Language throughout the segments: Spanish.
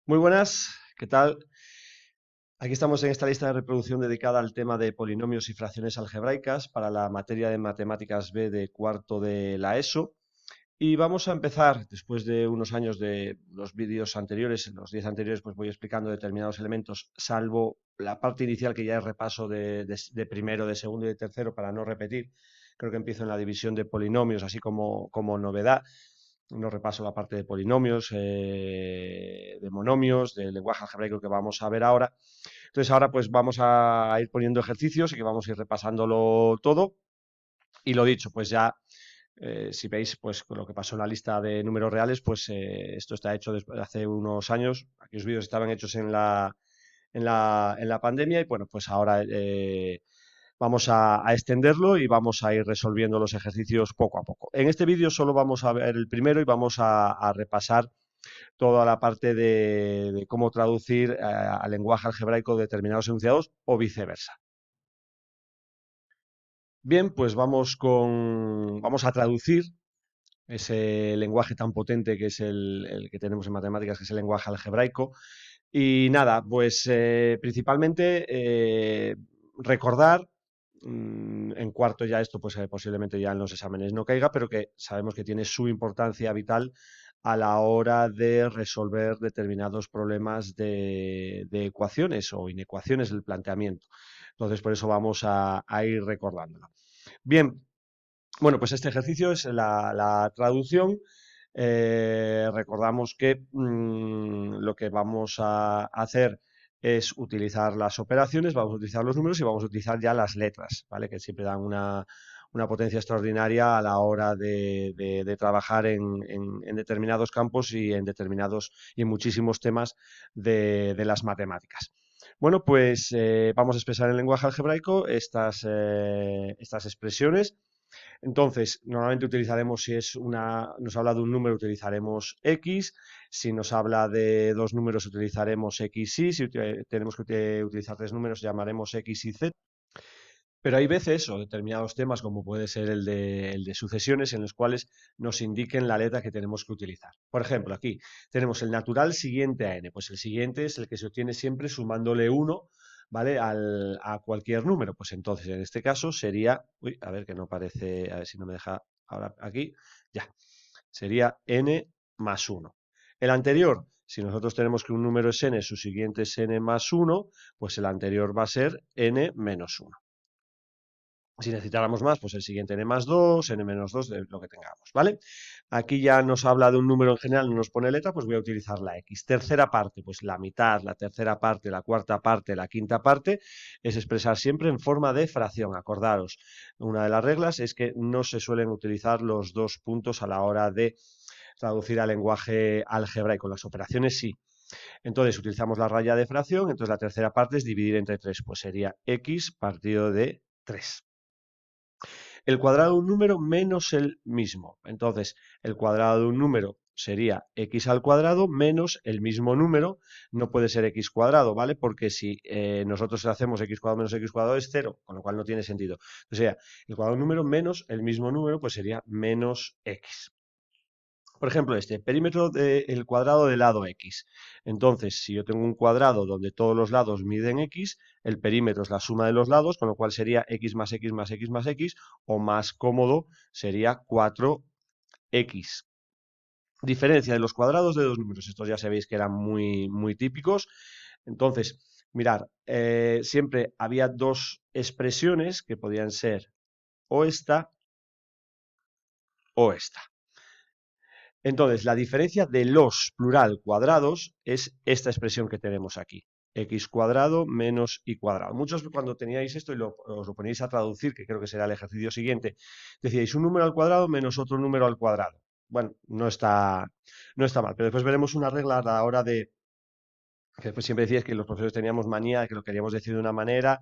Muy buenas, ¿qué tal? Aquí estamos en esta lista de reproducción dedicada al tema de polinomios y fracciones algebraicas para la materia de matemáticas B de cuarto de la ESO. Y vamos a empezar, después de unos años de los vídeos anteriores, en los 10 anteriores, pues voy explicando determinados elementos, salvo la parte inicial que ya es repaso de primero, de segundo y de tercero, para no repetir. Creo que empiezo en la división de polinomios, así como novedad. No repaso la parte de polinomios, de monomios, del lenguaje algebraico que vamos a ver ahora. Entonces ahora pues vamos a ir poniendo ejercicios y que vamos a ir repasándolo todo. Y lo dicho, pues ya si veis, pues con lo que pasó en la lista de números reales, pues esto está hecho desde hace unos años. Aquellos vídeos estaban hechos en la pandemia y bueno, pues ahora vamos a extenderlo y vamos a ir resolviendo los ejercicios poco a poco. En este vídeo solo vamos a ver el primero y vamos a repasar toda la parte de cómo traducir al lenguaje algebraico determinados enunciados o viceversa. Bien, pues vamos a traducir ese lenguaje tan potente que es el que tenemos en matemáticas, que es el lenguaje algebraico. Y nada, pues principalmente recordar, en cuarto ya esto, pues posiblemente ya en los exámenes no caiga, pero que sabemos que tiene su importancia vital a la hora de resolver determinados problemas de ecuaciones o inecuaciones del planteamiento. Entonces, por eso vamos a ir recordándolo. Bien, bueno, pues este ejercicio es la traducción. Recordamos que lo que vamos a hacer es utilizar las operaciones, vamos a utilizar los números y vamos a utilizar ya las letras, ¿vale? Que siempre dan una potencia extraordinaria a la hora de trabajar en determinados campos y en determinados y en muchísimos temas de las matemáticas. Bueno, pues vamos a expresar en lenguaje algebraico estas expresiones. Entonces, normalmente utilizaremos, si nos habla de un número, utilizaremos X. Si nos habla de dos números, utilizaremos X y. Si tenemos que utilizar tres números, llamaremos X y Z. Pero hay veces, o determinados temas, como puede ser el de sucesiones, en los cuales nos indiquen la letra que tenemos que utilizar. Por ejemplo, aquí tenemos el natural siguiente a n. Pues el siguiente es el que se obtiene siempre sumándole 1, ¿vale? A cualquier número. Pues entonces, en este caso sería, uy, a ver que no aparece, a ver si no me deja ahora aquí, ya, sería n más 1. El anterior, si nosotros tenemos que un número es n, su siguiente es n más 1, pues el anterior va a ser n menos 1. Si necesitáramos más, pues el siguiente n más 2, n menos 2, de lo que tengamos, ¿vale? Aquí ya nos habla de un número en general, no nos pone letra, pues voy a utilizar la x. Tercera parte, pues la mitad, la tercera parte, la cuarta parte, la quinta parte, es expresar siempre en forma de fracción. Acordaros, una de las reglas es que no se suelen utilizar los dos puntos a la hora de traducir al lenguaje algebraico. Las operaciones sí. Entonces utilizamos la raya de fracción, entonces la tercera parte es dividir entre 3, pues sería x partido de 3. El cuadrado de un número menos el mismo. Entonces, el cuadrado de un número sería x al cuadrado menos el mismo número, no puede ser x cuadrado, ¿vale? Porque si nosotros hacemos x cuadrado menos x cuadrado es 0, con lo cual no tiene sentido. O sea, el cuadrado de un número menos el mismo número, pues sería menos x. Por ejemplo, este perímetro del cuadrado del lado x. Entonces, si yo tengo un cuadrado donde todos los lados miden x, el perímetro es la suma de los lados, con lo cual sería x más x más x más x, o más cómodo sería 4x. Diferencia de los cuadrados de dos números. Estos ya sabéis que eran muy, muy típicos. Entonces, mirar, siempre había dos expresiones que podían ser o esta o esta. Entonces, la diferencia de los plural cuadrados es esta expresión que tenemos aquí. X cuadrado menos y cuadrado. Muchos cuando teníais esto y os lo poníais a traducir, que creo que será el ejercicio siguiente, decíais un número al cuadrado menos otro número al cuadrado. Bueno, no está mal, pero después veremos una regla a la hora que después siempre decíais que los profesores teníamos manía de que lo queríamos decir de una manera.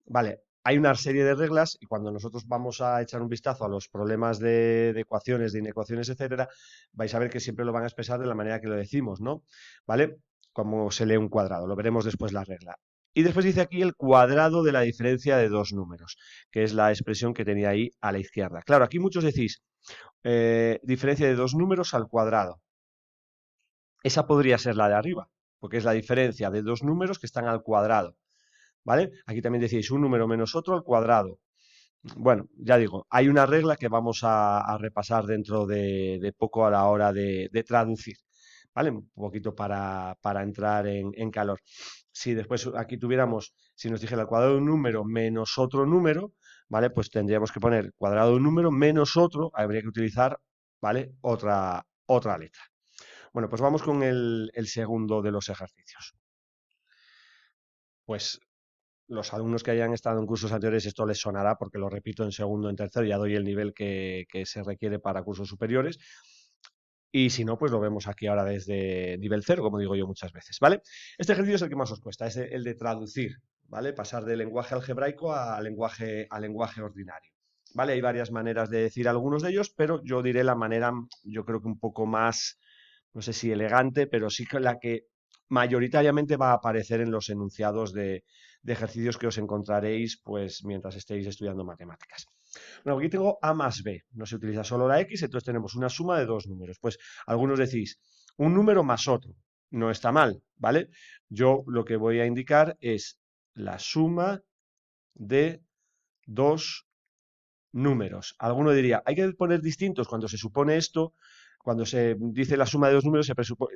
Vale, hay una serie de reglas y cuando nosotros vamos a echar un vistazo a los problemas de ecuaciones, de inecuaciones, etcétera, vais a ver que siempre lo van a expresar de la manera que lo decimos, ¿no? ¿Vale? Como se lee un cuadrado, lo veremos después la regla. Y después dice aquí el cuadrado de la diferencia de dos números, que es la expresión que tenía ahí a la izquierda. Claro, aquí muchos decís diferencia de dos números al cuadrado. Esa podría ser la de arriba. porque es la diferencia de dos números que están al cuadrado, ¿vale? Aquí también decís un número menos otro al cuadrado. Bueno, ya digo, hay una regla que vamos a repasar dentro de poco a la hora de traducir, ¿vale? Un poquito para entrar en calor. Si después aquí tuviéramos, si nos dijera el cuadrado de un número menos otro número, ¿vale? Pues tendríamos que poner cuadrado de un número menos otro, habría que utilizar, ¿vale? Otra letra. Bueno, pues vamos con el segundo de los ejercicios. Pues los alumnos que hayan estado en cursos anteriores esto les sonará porque lo repito en segundo, en tercero, ya doy el nivel que se requiere para cursos superiores. Y si no, pues lo vemos aquí ahora desde nivel cero, como digo yo muchas veces, ¿vale? Este ejercicio es el que más os cuesta, es el de traducir, ¿vale? Pasar del lenguaje algebraico a lenguaje ordinario, ¿vale? Hay varias maneras de decir algunos de ellos, pero yo diré la manera, yo creo que un poco más, no sé si elegante, pero sí que la que mayoritariamente va a aparecer en los enunciados de ejercicios que os encontraréis pues mientras estéis estudiando matemáticas. Bueno, aquí tengo A más B, no se utiliza solo la X, entonces tenemos una suma de dos números. Pues algunos decís, un número más otro, no está mal, ¿vale? Yo lo que voy a indicar es la suma de dos números. Alguno diría, hay que poner distintos cuando se supone esto, cuando se dice la suma de dos números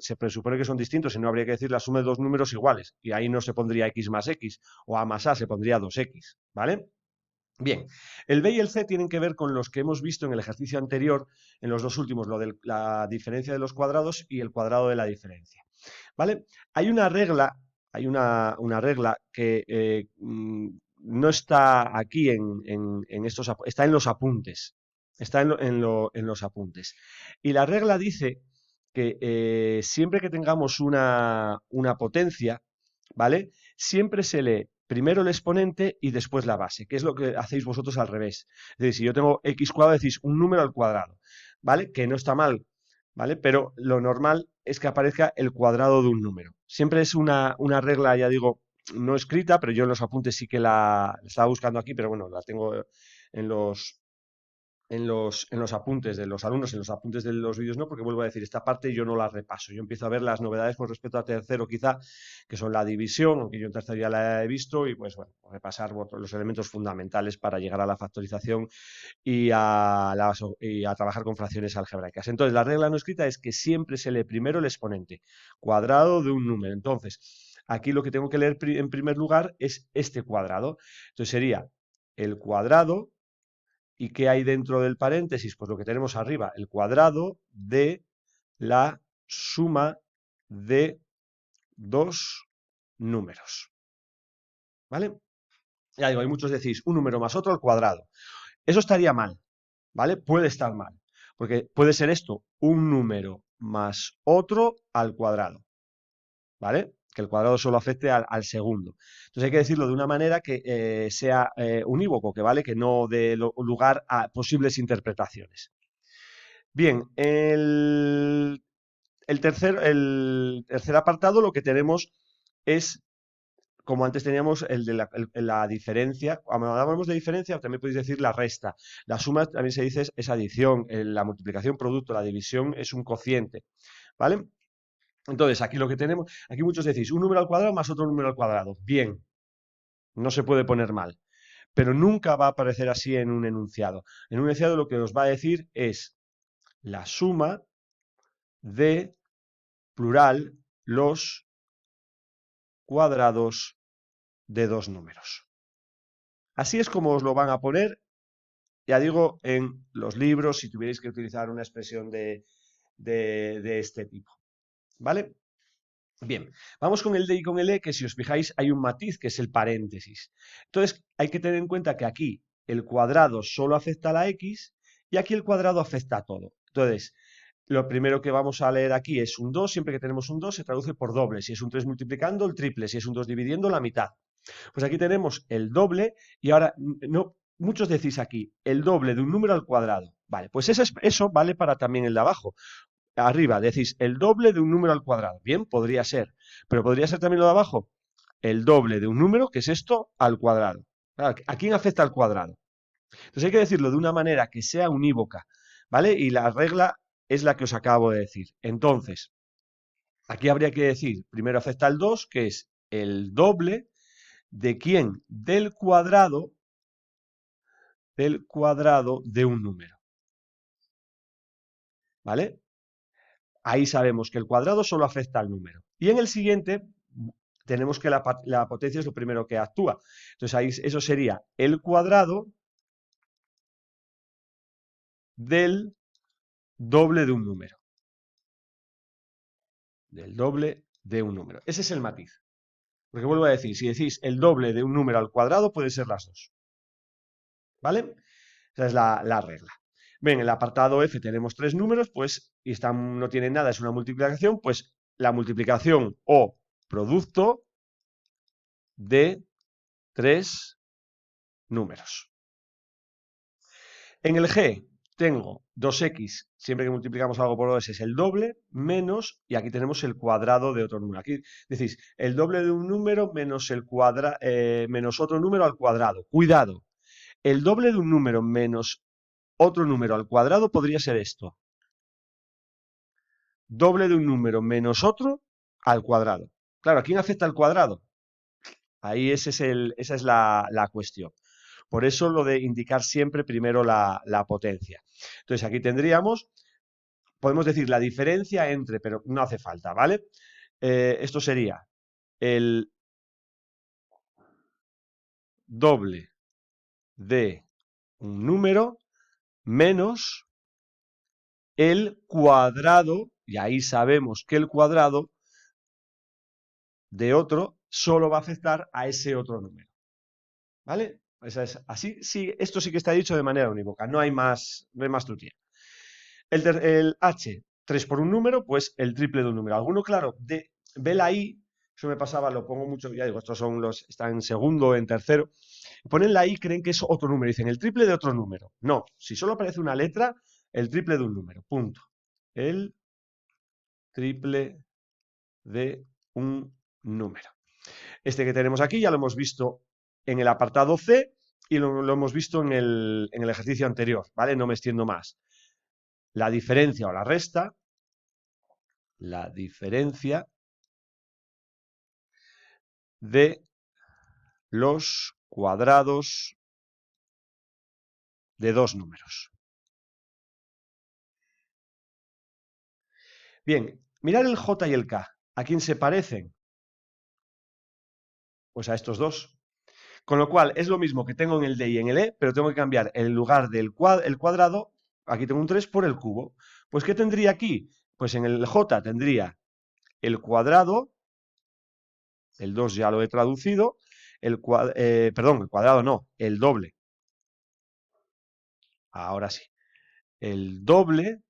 se presupone que son distintos y no habría que decir la suma de dos números iguales. Y ahí no se pondría X más X o A más A, se pondría 2X, ¿vale? Bien, el B y el C tienen que ver con los que hemos visto en el ejercicio anterior, en los dos últimos, lo de la diferencia de los cuadrados y el cuadrado de la diferencia. ¿Vale? Hay una regla, una regla que no está aquí en estos, está en los apuntes. Está en los apuntes. Y la regla dice que siempre que tengamos una potencia, ¿vale? Siempre se lee primero el exponente y después la base, que es lo que hacéis vosotros al revés. Es decir, si yo tengo x cuadrado, decís un número al cuadrado, ¿vale? Que no está mal, ¿vale? Pero lo normal es que aparezca el cuadrado de un número. Siempre es una regla, ya digo, no escrita, pero yo en los apuntes sí que la estaba buscando aquí, pero bueno, la tengo en en los apuntes de los alumnos, en los apuntes de los vídeos no, porque vuelvo a decir, esta parte yo no la repaso. Yo empiezo a ver las novedades con respecto a tercero quizá, que son la división, aunque yo en tercero ya la he visto, y pues bueno, repasar los elementos fundamentales para llegar a la factorización y a trabajar con fracciones algebraicas. Entonces, la regla no escrita es que siempre se lee primero el exponente cuadrado de un número. Entonces, aquí lo que tengo que leer en primer lugar es este cuadrado. Entonces sería el cuadrado. ¿Y qué hay dentro del paréntesis? Pues lo que tenemos arriba, el cuadrado de la suma de dos números. ¿Vale? Ya digo, hay muchos decís un número más otro al cuadrado. Eso estaría mal, ¿vale? Puede estar mal, porque puede ser esto, un número más otro al cuadrado, ¿vale? Que el cuadrado solo afecte al segundo. Entonces hay que decirlo de una manera que sea unívoco, que vale, que no dé lugar a posibles interpretaciones. Bien, el tercer apartado lo que tenemos es, como antes teníamos, el de la diferencia. Cuando hablamos de diferencia, también podéis decir la resta. La suma también se dice es adición, la multiplicación producto, la división es un cociente, ¿vale? Entonces, aquí lo que tenemos, aquí muchos decís un número al cuadrado más otro número al cuadrado. Bien, no se puede poner mal, pero nunca va a aparecer así en un enunciado. En un enunciado lo que os va a decir es la suma de plural los cuadrados de dos números. Así es como os lo van a poner, ya digo, en los libros, si tuvierais que utilizar una expresión de este tipo. ¿Vale? Bien, vamos con el D y con el E, que si os fijáis hay un matiz, que es el paréntesis. Entonces, hay que tener en cuenta que aquí el cuadrado solo afecta a la X y aquí el cuadrado afecta a todo. Entonces, lo primero que vamos a leer aquí es un 2, siempre que tenemos un 2 se traduce por doble, si es un 3 multiplicando, el triple, si es un 2 dividiendo, la mitad. Pues aquí tenemos el doble y ahora, no, muchos decís aquí, el doble de un número al cuadrado. Vale, pues eso vale para también el de abajo. Arriba decís el doble de un número al cuadrado. Bien, podría ser, pero podría ser también lo de abajo, el doble de un número, que es esto, al cuadrado. Claro, ¿a quién afecta al cuadrado? Entonces hay que decirlo de una manera que sea unívoca, ¿vale? Y la regla es la que os acabo de decir. Entonces, Aquí habría que decir, primero acepta el 2, que es el doble de quién, del cuadrado de un número, ¿vale? Ahí sabemos que el cuadrado solo afecta al número. Y en el siguiente tenemos que la potencia es lo primero que actúa. Entonces ahí eso sería el cuadrado del doble de un número. Del doble de un número. Ese es el matiz. Porque vuelvo a decir, si decís el doble de un número al cuadrado, puede ser las dos. ¿Vale? Esa es la regla. Bien, en el apartado F tenemos tres números, pues, y no tienen nada, es una multiplicación, pues la multiplicación o producto de tres números. En el G tengo 2x, siempre que multiplicamos algo por 2 es el doble, menos, y aquí tenemos el cuadrado de otro número. Aquí decís, el doble de un número menos, menos otro número al cuadrado. Cuidado, el doble de un número menos otro número al cuadrado podría ser esto. Doble de un número menos otro al cuadrado. Claro, ¿a quién afecta el cuadrado? Ahí esa es la cuestión. Por eso lo de indicar siempre primero la potencia. Entonces aquí tendríamos, podemos decir la diferencia entre, pero no hace falta, ¿vale? Esto sería el doble de un número menos el cuadrado, y ahí sabemos que el cuadrado de otro solo va a afectar a ese otro número. ¿Vale? Esa es así, sí, esto sí que está dicho de manera unívoca, no hay más tutía. El H, 3 por un número, pues el triple de un número. Alguno, claro, ve la I, eso me pasaba, lo pongo mucho, ya digo, estos son están en segundo, en tercero, ponen la I, creen que es otro número, dicen el triple de otro número. No, si solo aparece una letra, el triple de un número, punto. El triple de un número. Este que tenemos aquí ya lo hemos visto en el apartado C y lo hemos visto en el ejercicio anterior, ¿vale? No me extiendo más. La diferencia o la resta, la diferencia de los cuadrados de dos números. Bien, mirar el J y el K. ¿A quién se parecen? Pues a estos dos. Con lo cual, es lo mismo que tengo en el D y en el E, pero tengo que cambiar en lugar del cuadrado, aquí tengo un 3 por el cubo. Pues, ¿qué tendría aquí? Pues en el J tendría el cuadrado, el 2 ya lo he traducido, perdón, el cuadrado no, el doble. Ahora sí. El doble,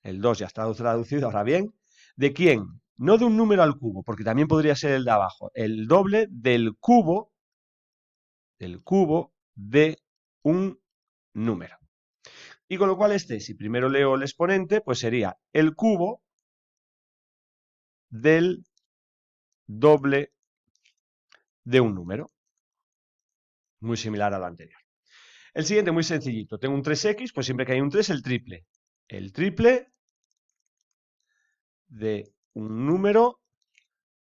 el 2 ya está traducido, ahora bien, ¿de quién? No de un número al cubo, porque también podría ser el de abajo, el doble del cubo de un número. Y con lo cual si primero leo el exponente, pues sería el cubo del doble de un número. Muy similar a lo anterior. El siguiente, muy sencillito. Tengo un 3x, pues siempre que hay un 3, el triple. El triple de un número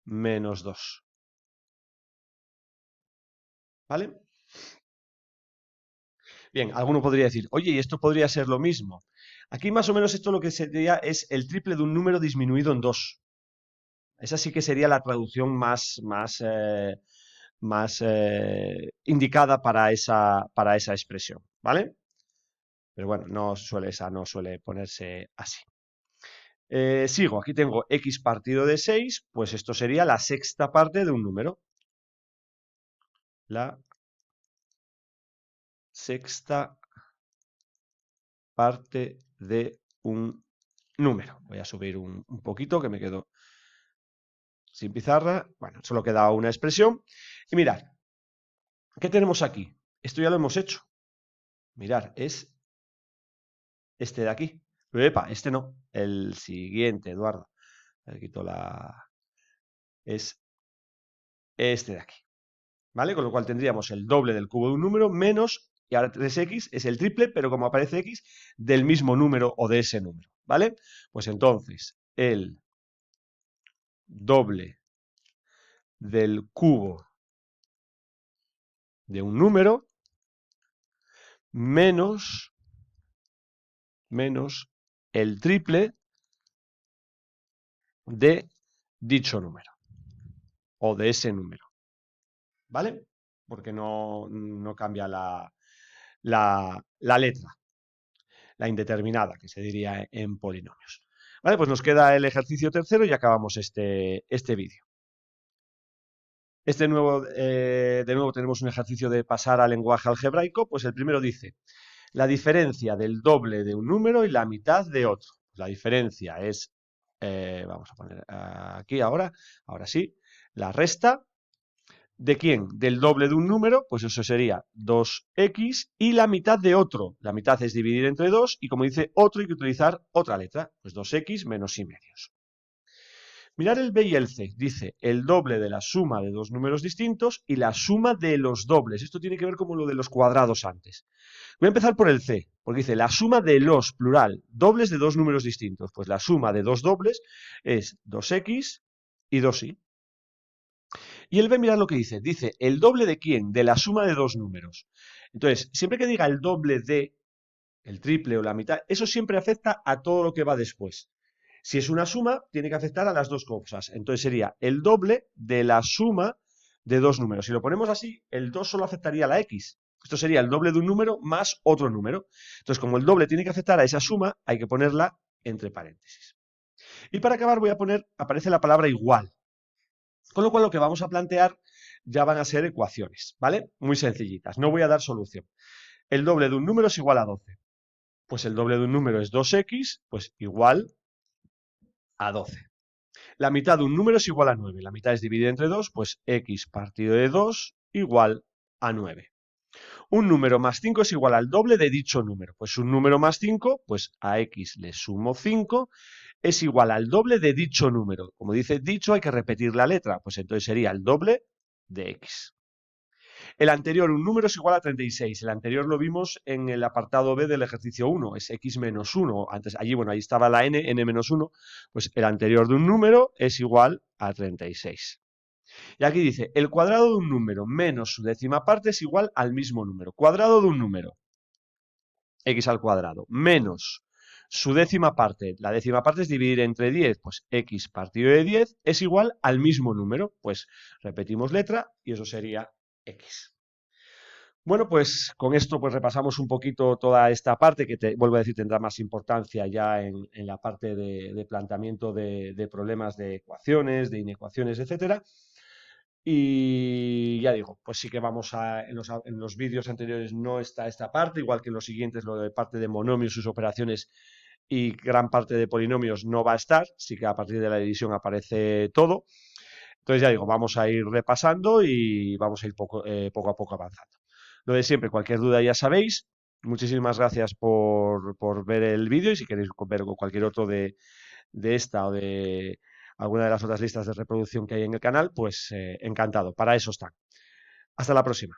menos 2. ¿Vale? Bien, alguno podría decir, oye, y esto podría ser lo mismo. Aquí más o menos esto lo que sería es el triple de un número disminuido en 2. Esa sí que sería la traducción más indicada para esa expresión, ¿vale? Pero bueno, esa no suele ponerse así. Sigo, aquí tengo x partido de 6, pues esto sería la sexta parte de un número. La sexta parte de un número. Voy a subir un poquito que me quedo sin pizarra. Bueno, solo queda una expresión. Y mirad, ¿qué tenemos aquí? Esto ya lo hemos hecho. Mirad, es este de aquí. Pero, epa, este no. El siguiente, Eduardo. Le quito es este de aquí. ¿Vale? Con lo cual tendríamos el doble del cubo de un número menos, y ahora 3x es el triple, pero como aparece x, del mismo número o de ese número. ¿Vale? Pues entonces, el doble del cubo de un número menos el triple de dicho número o de ese número, ¿vale? Porque no cambia la letra, la indeterminada, que se diría en polinomios. Vale, pues nos queda el ejercicio tercero y acabamos este vídeo. De nuevo tenemos un ejercicio de pasar al lenguaje algebraico. Pues el primero dice, la diferencia del doble de un número y la mitad de otro. La diferencia es, vamos a poner aquí ahora sí, la resta. ¿De quién? Del doble de un número, pues eso sería 2x y la mitad de otro. La mitad es dividir entre 2 y como dice otro hay que utilizar otra letra, pues 2x menos y medios. Mirar el B y el C. Dice el doble de la suma de dos números distintos y la suma de los dobles. Esto tiene que ver como lo de los cuadrados antes. Voy a empezar por el C, porque dice la suma de los, plural, dobles de dos números distintos. Pues la suma de dos dobles es 2x y 2y. Y el B, mirad lo que dice. Dice, ¿el doble de quién? De la suma de dos números. Entonces, siempre que diga el doble de, el triple o la mitad, eso siempre afecta a todo lo que va después. Si es una suma, tiene que afectar a las dos cosas. Entonces sería el doble de la suma de dos números. Si lo ponemos así, el 2 solo afectaría a la x. Esto sería el doble de un número más otro número. Entonces, como el doble tiene que afectar a esa suma, hay que ponerla entre paréntesis. Y para acabar voy a poner, aparece la palabra igual. Con lo cual lo que vamos a plantear ya van a ser ecuaciones, ¿vale? Muy sencillitas. No voy a dar solución. El doble de un número es igual a 12. Pues el doble de un número es 2x, pues igual a 12. La mitad de un número es igual a 9. La mitad es dividida entre 2, pues x partido de 2 igual a 9. Un número más 5 es igual al doble de dicho número. Pues un número más 5, pues a x le sumo 5, es igual al doble de dicho número. Como dice dicho, hay que repetir la letra. Pues entonces sería el doble de x. El anterior, un número es igual a 36. El anterior lo vimos en el apartado B del ejercicio 1, es x menos 1. Antes, allí, bueno, ahí estaba la n menos 1. Pues el anterior de un número es igual a 36. Y aquí dice, el cuadrado de un número menos su décima parte es igual al mismo número. Cuadrado de un número, x al cuadrado, menos su décima parte. La décima parte es dividir entre 10, pues x partido de 10 es igual al mismo número. Pues repetimos letra y eso sería x. Bueno, pues con esto pues repasamos un poquito toda esta parte que, vuelvo a decir, tendrá más importancia ya en la parte de planteamiento de problemas de ecuaciones, de inecuaciones, etcétera. Y ya digo, pues sí que vamos en los vídeos anteriores no está esta parte, igual que en los siguientes, lo de parte de monomios, sus operaciones y gran parte de polinomios no va a estar, sí que a partir de la división aparece todo. Entonces ya digo, vamos a ir repasando y vamos a ir poco a poco avanzando. Lo de siempre, cualquier duda ya sabéis. Muchísimas gracias por ver el vídeo y si queréis ver cualquier otro de esta o de alguna de las otras listas de reproducción que hay en el canal, pues encantado. Para eso están. Hasta la próxima.